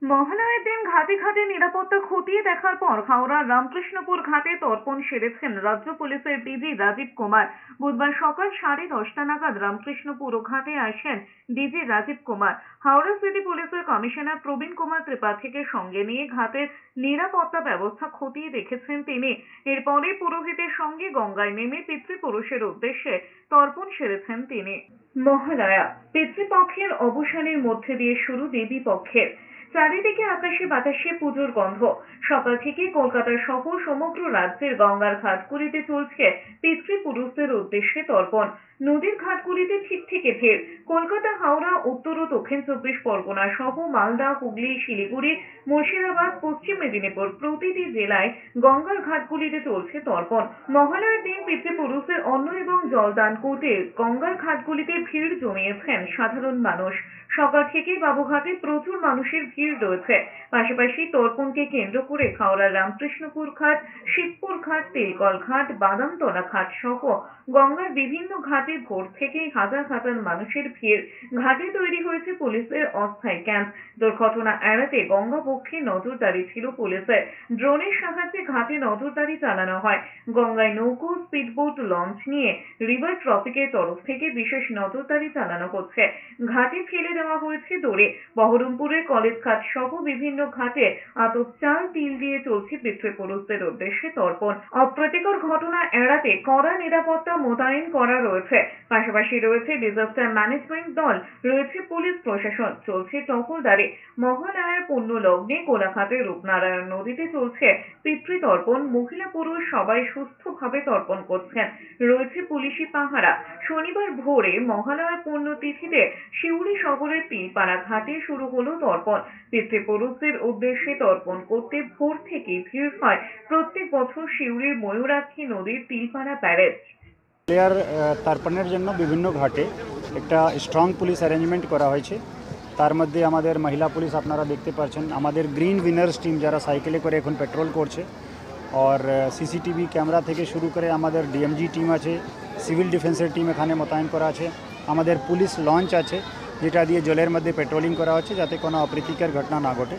মহালয়ার দিন ঘাটে ঘাটে নিরাপত্তা খতিয়ে দেখার পর হাওড়ার রামকৃষ্ণপুর ঘাটে তর্পণ সেরেছেন রাজ্য পুলিশের ডিজি রাজীব কুমার। বুধবার সকাল 10:30 নাগাদ রামকৃষ্ণপুর ঘাটে আসেন ডিজি রাজীব কুমার। হাওড়া সিটি পুলিশের কমিশনার প্রবীণ কুমার ত্রিপাঠীকে সঙ্গে নিয়ে ঘাটের নিরাপত্তা ব্যবস্থা খতিয়ে দেখেছেন তিনি। এরপরে পুরোহিতের সঙ্গে গঙ্গায় নেমে পিতৃপুরুষের উদ্দেশ্যে তর্পণ সেরেছেন তিনি। মহালয়া পিতৃপক্ষের অবসানের মধ্যে দিয়ে শুরু দেবী পক্ষের। চারিদিকে আকাশে বাতাসে পুজোর গন্ধ। সকাল থেকে কলকাতা সহ সমগ্র রাজ্যের গঙ্গার ঘাটগুলিতে চলছে পিতৃপুরুষদের উদ্দেশ্যে তর্পণ। নদীর ঘাটগুলিতে ঠিকঠিকে ভিড়। কলকাতা, হাওড়া, উত্তর ও দক্ষিণ 24 পরগনা সহ মালদা, হুগলি, শিলিগুড়ি, মুর্শিদাবাদ, পশ্চিম মেদিনীপুর প্রতিটি জেলায় গঙ্গার ঘাটগুলিতে চলছে তর্পণ। মহালয়ার দিন পিতৃপুরুষদের অন্ন এবং জলদান করতে গঙ্গার ঘাটগুলিতে ভিড় জমিয়েছেন সাধারণ মানুষ। সকাল থেকেই বাবুঘাটে প্রচুর মানুষের ভিড় রয়েছে। পাশাপাশি তর্পণকে কেন্দ্র করে হাওড়ার রামকৃষ্ণপুর ঘাট, শিবপুর ঘাট, তেলকল ঘাট, বাদামতলা ঘাট সহ গঙ্গার বিভিন্ন ঘাটে ভোর থেকেই হাজার হাজার মানুষের ভিড়। ঘাটে তৈরি হয়েছে পুলিশের অস্থায়ী ক্যাম্প। দুর্ঘটনা এড়াতে গঙ্গা পক্ষে নজরদারি ছিল পুলিশের। ড্রোনের সাহায্যে ঘাটে নজরদারি চালানো হয়। গঙ্গায় নৌকো, স্পিডবোট, লঞ্চ নিয়ে রিভার ট্রাফিকের তরফ থেকে বিশেষ নজরদারি চালানো হচ্ছে। ঘাটে ফেলে দেওয়া হয়েছে দড়ি। বহরমপুরের কলেজ ঘাট সহ বিভিন্ন ঘাটে আতপ চাল তিল দিয়ে চলছে পিতৃপুরুষদের উদ্দেশ্যে তর্পণ। অপ্রীতিকর ঘটনা এড়াতে কড়া নিরাপত্তা মোতায়েন করা রয়েছে। পাশাপাশি রয়েছে ডিজাস্টার ম্যানেজমেন্ট দল, রয়েছে পুলিশ প্রশাসন, চলছে টহলদারি। মহালয়ার পুণ্য লগ্নে কোলাঘাটের রূপনারায়ণ নদীতে চলছে পিতৃতর্পণ। মহিলা পুরুষ সবাই সুস্থভাবে তর্পণ করছেন। রয়েছে পুলিশি পাহারা। শনিবার ভোরে মহালয়ার পুণ্য তিথিতে সিউড়ি শহরের তিলপাড়া ঘাটে শুরু হলো তর্পণ। পিতৃপুরুষদের উদ্দেশ্যে তর্পণ করতে ভোর থেকে ভিড় হয় প্রত্যেক বছর সিউড়ির ময়ূরাক্ষী নদীর তিলপাড়া ব্যারেজ। প্লেয়ার তর্পণের জন্য বিভিন্ন ঘাটে একটা স্ট্রং পুলিশ অ্যারেঞ্জমেন্ট করা হয়েছে। তার মধ্যে আমাদের মহিলা পুলিশ আপনারা দেখতে পাচ্ছেন, আমাদের গ্রিন উইনার্স টিম যারা সাইকেলে করে এখন পেট্রোল করছে, আর সিসিটিভি ক্যামেরা থেকে শুরু করে আমাদের ডিএমজি টিম আছে, সিভিল ডিফেন্সের টিম এখানে মোতায়েন করা আছে, আমাদের পুলিশ লঞ্চ আছে যেটা দিয়ে জলের মধ্যে পেট্রোলিং করা হচ্ছে যাতে কোনো অপ্রীতিকর ঘটনা না ঘটে।